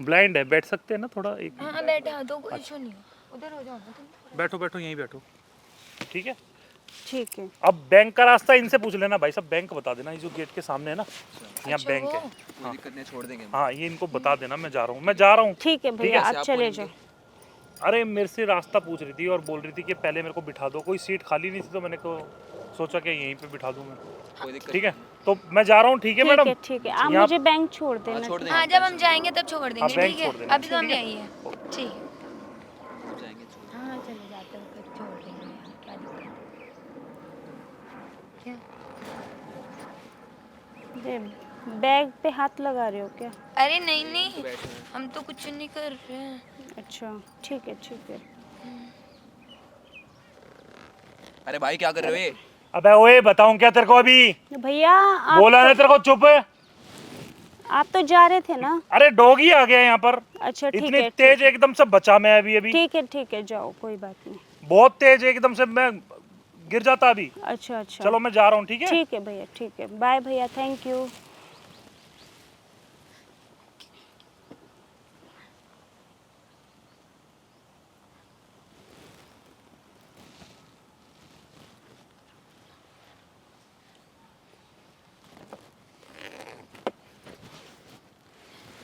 Blind है, बैठ सकते हैं ना थोड़ा एक? हाँ बैठा दो, कोई इशू नहीं हो, उधर हो जाओ ना तुम। बैठो बैठो, यहीं बैठो, ठीक है। ठीक है। अब बैंक का रास्ता इनसे पूछ लेना भाई साहब, बैंक बता देना, ये जो गेट के सामने है ना, यहाँ अच्छा, बैंक वो? है। कोई दिक्कत नहीं, छोड़ देंगे हम। हाँ ये इनको बता देना, मैं जा रहा हूँ, मैं जा रहा हूँ। ठीक है भैया, आप चले जाओ। अरे मेरे से रास्ता पूछ रही थी और बोल रही थी कि पहले मेरे को बिठा दो, कोई सीट खाली नहीं थी तो मैंने को सोचा कि यहीं पे बिठा दूं मैं। कोई दिक्कत ठीक है, तो मैं जा रहा हूँ, ठीक है मैडम। ठीक है, आप यहाँ- मुझे बैंक छोड़ देना। छोड़ देंगे। हाँ जब हम जाएंगे तब छोड़ देंगे, बैंक ठीक है। छोड़ देना, अभी तो हम ठीक है। यही है, ठीक है। हम जाएंगे, छोड़ हाँ चले जाते हो, फिर छोड़ देंगे यार, क्या दिक्कत है? क्या? ये बैग पे हाथ लगा रहे हो क्या? अरे नहीं नहीं, बैठे हैं। हम तो कुछ नहीं कर रहे हैं। अच्छा ठीक है, ठीक है। अरे भाई क्या कर रहे हो ये? अबे ओए बताऊं क्या तेरे को अभी? भैया बोला ना तेरे को, चुप। आप तो जा रहे थे ना? अरे डॉगी आ गया यहाँ पर, अच्छा ठीक इतनी है, तेज एकदम से बचा मैं अभी अभी, ठीक है, जाओ, कोई बात नहीं। बहुत तेज एकदम से मैं गिर जाता अभी। अच्छा अच्छा, चलो मैं जा रहा हूँ, ठीक है। ठीक है भैया, ठीक है, बाय भैया, थैंक यू।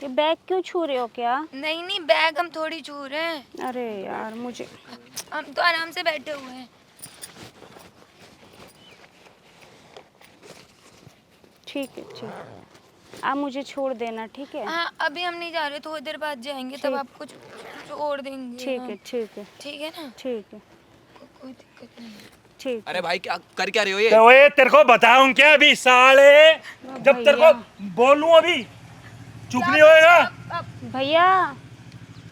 ये बैग क्यों छू रहे हो क्या? नहीं नहीं, बैग हम थोड़ी छू रहे हैं, अरे यार मुझे, हम तो आराम से बैठे हुए हैं। ठीक है, ठीक है, आप मुझे छोड़ देना, ठीक है। हाँ अभी हम नहीं जा रहे, थोड़ी देर बाद जाएंगे, तब आपको छोड़ देंगे। ठीक हाँ। है, ठीक है, ठीक है ना, ठीक है, कोई दिक्कत नहीं है। ठीक। अरे भाई क्या कर क्या रहे हो ये? तो ओए तेरे को बताऊं क्या अभी साले, जब तेरे को बोलूं अभी चुप नहीं होएगा। भैया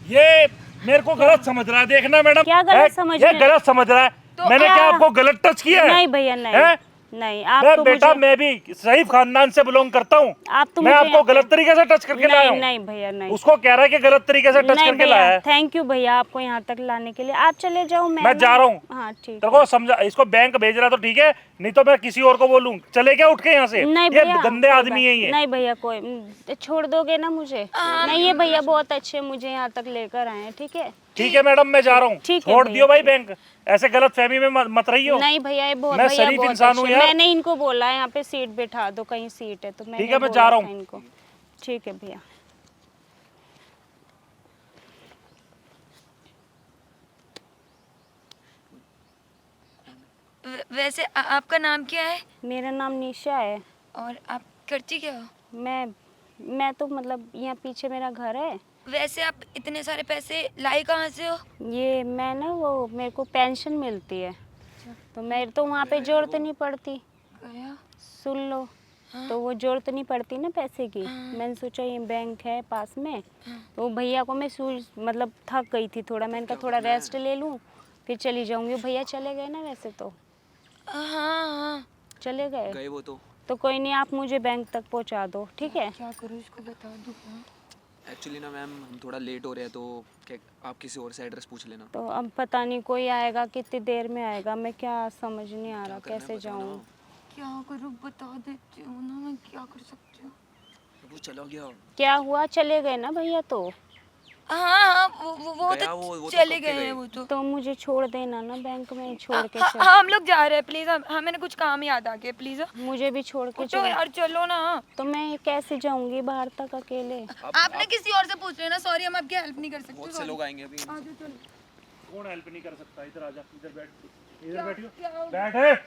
ये मेरे को गलत समझ रहा है, देखना मैडम। क्या गलत समझ ये रहे? गलत समझ रहा है, तो मैंने क्या? क्या आपको गलत टच किया है? नहीं भैया, नहीं हैं? नहीं, आप मैं तो बेटा मुझे, मैं भी सही खानदान से बिलोंग करता हूँ, आप तो मैं मुझे आपको यहाँ पे- गलत तरीके से टच करके लाया नहीं हूँ। नहीं भैया, नहीं उसको कह रहा है कि गलत तरीके से टच नहीं करके लाया भैया, है। थैंक यू भैया आपको यहाँ तक लाने के लिए। आप चले जाओ, मैं मैं ना- जा रहा हूँ। हाँ ठीक तेरे को समझा, इसको बैंक भेज रहा तो ठीक है, नहीं तो मैं किसी और को बोलूं। चले क्या उठ के यहाँ से? नहीं ये भैया, गंदे कोई आदमी बात- है ये। नहीं भैया, कोई छोड़ दोगे ना मुझे? नहीं, ये भैया बहुत अच्छे मुझे यहाँ तक लेकर आए हैं, ठीक है। ठीक है मैडम, मैं जा रहा हूँ, ठीक है छोड़ भैया, दियो भाई बैंक, ऐसे गलत फहमी में मत रहियो। नहीं भैया, ये बहुत मैं भैया शरीफ बहुत इंसान हूँ अच्छे। यार। मैंने इनको बोला है यहाँ पे सीट बैठा दो, कहीं सीट है तो मैंने ठीक है, मैं बोला जा रहा था हूँ। इनको। ठीक है भैया। वैसे आपका नाम क्या है मेरा नाम निशा है। और आप करती क्या हो? मैं तो मतलब यहाँ पीछे मेरा घर है। वैसे आप इतने सारे पैसे लाई कहाँ से हो? ये मैं ना, वो मेरे को पेंशन मिलती है तो मेरे तो वहाँ पे जरूरत नहीं पड़ती। गया? सुन लो, तो वो जरूरत नहीं पड़ती ना पैसे की। मैंने सोचा ये बैंक है पास में, तो भैया को मैं मतलब थक गई थी थोड़ा, मैंने कहा थोड़ा रेस्ट ले लूँ फिर चली जाऊँगी। भैया चले गए ना वैसे तो? हाँ हाँ। चले गए गए वो तो कोई नहीं, आप मुझे बैंक तक पहुँचा दो, ठीक है। क्या करूँ, इसको बता दूँ? एक्चुअली ना मैम हम थोड़ा लेट हो रहे हैं, तो क्या आप किसी और से एड्रेस पूछ लेना। तो अब पता नहीं कोई आएगा, कितनी देर में आएगा, मैं क्या समझ नहीं आ रहा करना है कैसे बताओ ना। जाऊँ। क्या करूँ बता देती हूँ ना, मैं क्या कर सकती हूँ? वो चला गया। क्या हुआ, चले गए ना भैया तो? हाँ हाँ, वो गया तो वो तो चले कब के गए गए? हैं वो तो। तो मुझे छोड़ देना ना बैंक में, छोड़ के हाँ चल। हाँ, हम लोग जा रहे हैं प्लीज। हाँ मैंने कुछ काम याद आ गया, प्लीज मुझे भी छोड़ के उठो चलो। यार, चलो ना। तो मैं कैसे जाऊंगी बाहर तक अकेले? आपने किसी और से पूछ लेना, सॉरी हम आपकी हेल्प नहीं कर सकते। बहुत से लोग आएंगे अभी। कौन हेल्प नहीं कर सकता? इधर आजा, इधर बैठ, इधर बैठियो, बैठ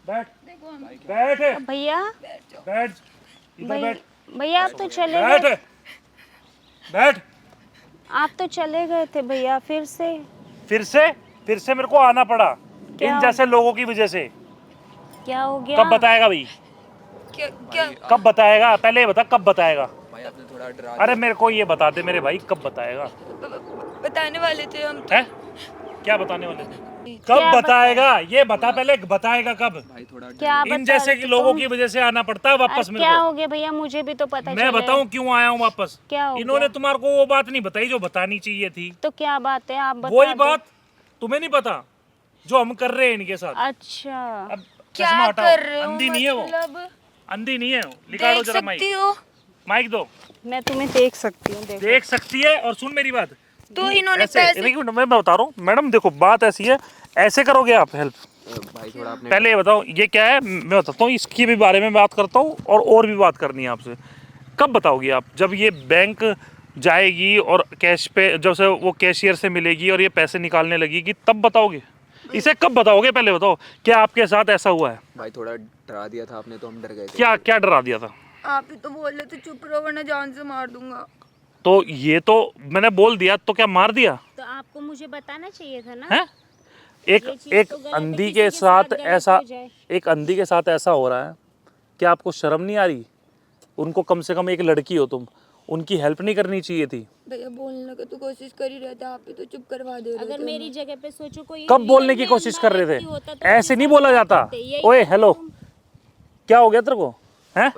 बैठ देखो हम बैठ भैया बैठ, इधर बैठ, भैया आप तो चले गए, बैठ बैठ। आप तो चले गए थे भैया, फिर फिर से मेरे को आना पड़ा क्या? इन जैसे लोगों की वजह से। क्या हो गया? कब बताएगा भाई? क्या क्या कब बताएगा? पहले ये बता, कब बताएगा? भाई आपने थोड़ा डरा अरे मेरे को ये बता दे मेरे भाई, कब बताएगा? बताने वाले थे हम। है क्या बताने वाले थे? क्या कब बताएगा? ये बता पहले, बताएगा कब? भाई थोड़ा क्या इन बता जैसे रहे कि थे लोगों तुम? की वजह से आना पड़ता है वापस अरे मेरे क्या को। हो गया भैया, मुझे भी तो पता मैं चले। बताऊं क्यों आया हूँ वापस? क्या हो इन्होंने गया? तुम्हारे को वो बात नहीं बताई जो बतानी चाहिए थी। तो क्या बात है, आप बता वही दो। बात तुम्हें नहीं पता जो हम कर रहे हैं इनके साथ। अच्छा, अब क्या चश्मा हटाओ, कर रहे हो? अंधी नहीं है वो, मतलब अंधी नहीं है वो, निकालो देख जरा माइक। सकती हो? माइक दो। मैं तुम्हें देख सकती हूँ, देखो। देख सकती है और सुन मेरी बात। तो इन्होंने ऐसे पैसे एक मिनट मैं बता रहा हूँ मैडम, देखो बात ऐसी है, ऐसे करोगे आप हेल्प? भाई थोड़ा आपने पहले ये बताओ ये क्या है, मैं बताता हूँ, इसकी भी बारे में बात करता हूँ और भी बात करनी है आपसे। कब बताओगी आप? जब ये बैंक जाएगी और कैश पे जब से वो कैशियर से मिलेगी और ये पैसे निकालने लगेगी तब बताओगे? इसे कब बताओगे पहले बताओ, क्या आपके साथ ऐसा हुआ है? भाई थोड़ा डरा दिया था आपने तो हम डर गए थे। क्या क्या डरा दिया था? आप ही तो बोल रहे थे चुप रहो वरना जान से मार दूंगा। तो ये तो मैंने बोल दिया तो क्या मार दिया तो आपको मुझे बताना चाहिए था ना। है? एक ये चीज़ एक तो गलत है, अंधी किसी के साथ गलत ऐसा, हो जाए। एक अंधी के साथ ऐसा हो रहा है, क्या आपको शर्म नहीं आ रही? उनको कम से कम, एक लड़की हो तुम, उनकी हेल्प नहीं करनी चाहिए थी? भैया बोलने की तो कोशिश कर ही रहे थे, आप ही तो चुप करवा दे रहे अगर थे मेरी जगह पे सोचो कोई कब रियल बोलने की में कोशिश अंधा कर रहे व्यक्ति होता थे? तो ऐसे नहीं इंसान बोला जाता। करते, यही ओए तो हेलो, क्या हो गया तेरे को? हैं?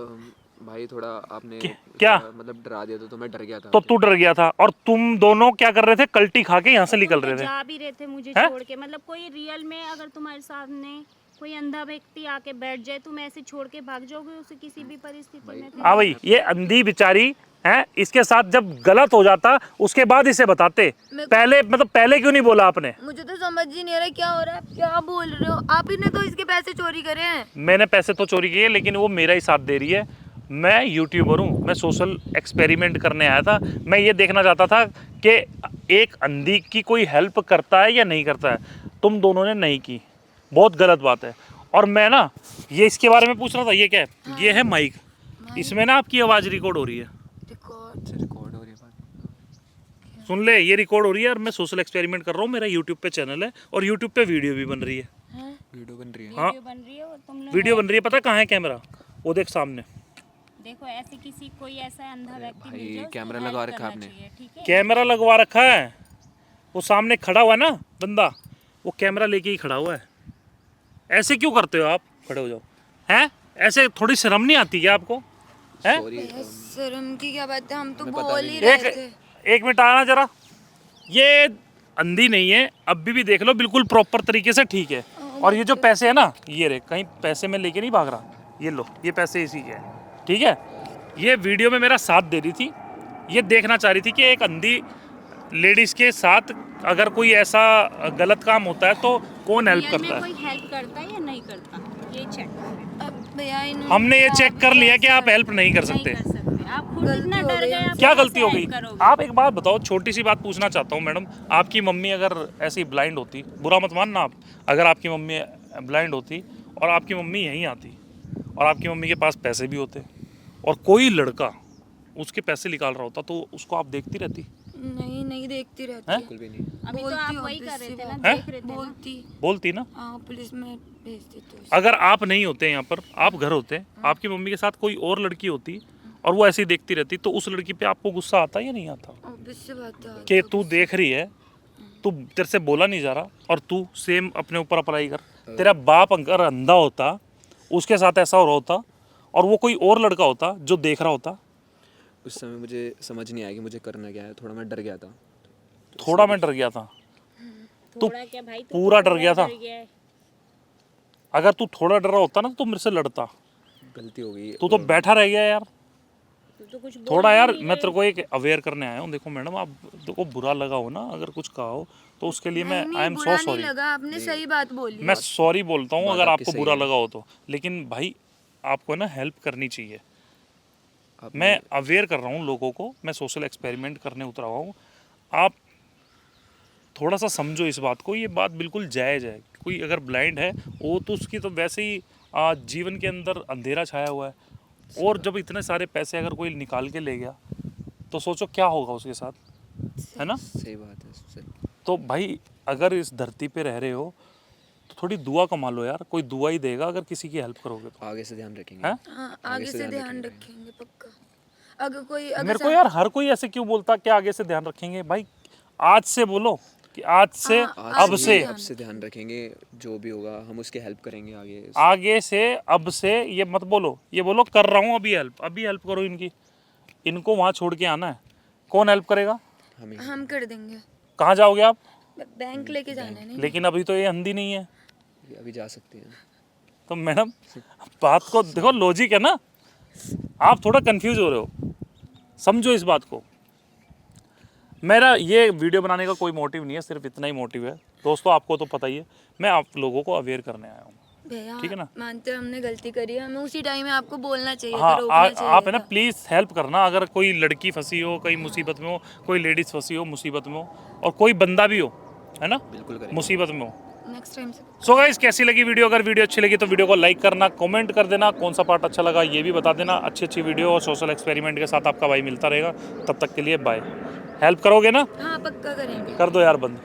भाई थोड़ा आपने क्या? मतलब डरा दिया था तो मैं डर गया था। तो तू डर गया था और तुम दोनों क्या कर रहे थे? कल्टी खा के यहाँ से निकल तुम रहे तो थे। जा भी रहे थे मुझे हैं? छोड़ के, मतलब कोई रियल में अगर तुम्हारे सामने कोई अंधा व्यक्ति आके बैठ जाए तुम ऐसे छोड़ के भाग जाओगे उसे किसी भी परिस्थिति में? हाँ भाई, ये अंधी बेचारी है, इसके साथ जब गलत हो जाता उसके बाद इसे बताते। पहले मतलब पहले क्यों नहीं बोला आपने? मुझे तो समझ ही नहीं आ रहा क्या हो रहा है, क्या बोल रहे हो? आप ही ने तो इसके पैसे चोरी करे हैं। मैंने पैसे तो चोरी किए लेकिन वो मेरा ही साथ दे रही है। मैं यूट्यूबर हूँ, मैं सोशल एक्सपेरिमेंट करने आया था। मैं ये देखना चाहता था कि एक अंधी की कोई हेल्प करता है या नहीं करता है। तुम दोनों ने नहीं की, बहुत गलत बात है। और मैं ना ये इसके बारे में पूछ रहा था, ये क्या है? ये है माइक, इसमें ना आपकी आवाज़ रिकॉर्ड हो रही है। रिकॉर्ड हो रही है बात। सुन ले, ये रिकॉर्ड हो रही है और मैं सोशल एक्सपेरिमेंट कर रहा हूँ। मेरा यूट्यूब पे चैनल है और यूट्यूब पे वीडियो भी बन रही है। वीडियो बन रही है। हाँ वीडियो बन रही है और तुम लोग वीडियो बन रही है। पता कहाँ है कैमरा? वो देख सामने। देखो ऐसे किसी कोई ऐसा अंधा व्यक्ति भाई, मिल जाए, उसको कैमरा हेल्प लगा रखा करना आपने। चाहिए, ठीक है? कैमरा लगवा रखा है, वो सामने खड़ा हुआ है ना बंदा, वो कैमरा लेके ही खड़ा हुआ है। ऐसे क्यों करते हो आप? खड़े हो जाओ। हैं? ऐसे थोड़ी शर्म नहीं आती क्या आपको? हैं? सॉरी। शर्म की क्या बात है, हम तो हमें पता बोल भी ही नहीं। रहे थे। एक मिनट आना जरा। ये अंधी नहीं है, अभी भी देख लो, बिल्कुल प्रॉपर तरीके से ठीक है। और ये जो पैसे है ना, ये रे, कहीं पैसे में लेके नहीं भाग रहा। ये लो, ये पैसे इसी के हैं, ठीक है? ये वीडियो में मेरा साथ दे रही थी, ये देखना चाह रही थी कि एक अंधी लेडीज के साथ अगर कोई ऐसा गलत काम होता है तो कौन हेल्प रियल में करता है। कोई हेल्प करता है या नहीं करता, ये चेक करें। अब भैया इन्होंने हमने ये चेक कर लिया कि आप हेल्प नहीं कर नहीं सकते। कर सकते, आप खुद गलती इतना हो डर गई गए, आप क्या कैसे गलती हो गई? help करोगे? आप एक बात बताओ, छोटी सी बात पूछना चाहता हूँ मैडम। आपकी मम्मी अगर ऐसी ब्लाइंड होती, बुरा मत मानना आप, अगर आपकी मम्मी ब्लाइंड होती और आपकी मम्मी यहीं आती और आपकी मम्मी के पास पैसे भी होते और कोई लड़का उसके पैसे निकाल रहा होता, तो उसको आप देखती रहती? नहीं देखती रहती। हैं? बिल्कुल भी नहीं। अभी तो बोलती आप हूँ, वही कर रहे थे ना, हैं? देख रहे थे ना। बोलती ना। हाँ पुलिस में भेज देते। अगर आप नहीं होते यहाँ पर, आप घर होते, आपकी मम्मी के साथ कोई और लड़की होती और वो ऐसे ही देखती रहती, तो उस लड़की पे आपको गुस्सा आता या नहीं आता? ऑब्वियस सी बात है। कि तू देख रही है, तू, तेरे से बोला नहीं जा रहा, और तू सेम अपने ऊपर अप्लाई कर। तेरा बाप अगर अंधा होता, उसके साथ ऐसा हो रहा होता, और वो कोई और लड़का होता जो देख रहा होता। उस समय मुझे समझ नहीं आया कि मुझे करना क्या है, थोड़ा मैं डर गया था। थोड़ा मैं डर गया था, थोड़ा क्या भाई, तू पूरा तो डर गया था। है। अगर तू थोड़ा डर रहा होता ना तो मेरे से लड़ता। गलती हो गई। तू तो बैठा रह गया यार। तू तो कुछ बोल थोड़ा भी यार, नहीं मैं रहे। तेरे को एक अवेयर करने आया हूँ। देखो मैडम, आप देखो बुरा लगा हो ना, अगर कुछ कहा हो तो उसके लिए मैं आई एम सो बुरा नहीं सॉरी। लगा, आपने सही बात बोली। मैं सॉरी बोलता हूँ बात अगर आपकी आपको सही बुरा है। लगा हो तो। लेकिन भाई आपको ना हेल्प करनी चाहिए। आप मैं अवेयर कर रहा हूँ लोगों को, मैं सोशल एक्सपेरिमेंट करने उतरा हुआ हूँ। आप थोड़ा सा समझो इस बात को, ये बात बिल्कुल जायज़ है। कोई अगर ब्लाइंड है वो तो उसकी तो वैसे ही जीवन के अंदर अंधेरा छाया हुआ है, और जब इतने सारे पैसे अगर कोई निकाल के ले गया तो सोचो क्या होगा उसके साथ, है ना? सही बात है सही। तो भाई अगर इस धरती पे रह रहे हो तो थोड़ी दुआ कमा लो यार, कोई दुआ ही देगा अगर किसी की हेल्प करोगे तो। आगे से ध्यान रखेंगे। हैं? हाँ आगे से ध्यान रखेंगे पक्का। अगर कोई मेरे को यार हर कोई ऐसे क्यों बोलता कि आगे से ध्यान रखेंगे? भाई आज से बोलो कि आज से, अब से, अब से ध्यान रखेंगे, जो भी होगा हम उसकी हेल्प करेंगे आगे। आगे से, अब से ये मत बोलो, ये बोलो कर रहा हूँ अभी हेल्प, अभी हेल्प करो इनकी। इनको वहाँ छोड़ के आना है, कौन हेल्प करेगा? हमें हम कर देंगे। कहाँ जाओगे आप? बैंक लेके जाना है नहीं। लेकिन अभी तो ये अंधी नहीं है। अभी जा सकते हैं। तो मैडम बात को देखो, लॉजिक है ना। आप थोड़ा कंफ्यूज हो रहे हो। समझो इस बात को। मेरा ये वीडियो बनाने का कोई मोटिव नहीं है, सिर्फ इतना ही मोटिव है दोस्तों, आपको तो पता ही है, मैं आप लोगों को अवेयर करने आया हूँ। भैया ठीक है ना? मानते हैं हमने गलती करी है, हमें उसी टाइम में आपको बोलना चाहिए हाँ था, रोकना चाहिए आप है ना था। प्लीज़ हेल्प करना, अगर कोई लड़की फंसी हो कहीं मुसीबत में हो, कोई लेडीज़ फंसी हो मुसीबत में हो, और कोई बंदा भी हो, है ना, बिल्कुल करेंगे। मुसीबत में हो। नेक्स्ट टाइम से सो गाइस, कैसी लगी वीडियो? अगर वीडियो अच्छी लगी तो वीडियो को लाइक करना, कमेंट कर देना, कौन सा पार्ट अच्छा लगा ये भी बता देना। अच्छी अच्छी वीडियो और सोशल एक्सपेरिमेंट के साथ आपका भाई मिलता रहेगा। तब तक के लिए बाय। हेल्प करोगे ना? हाँ पक्का करेंगे। कर दो यार बंद।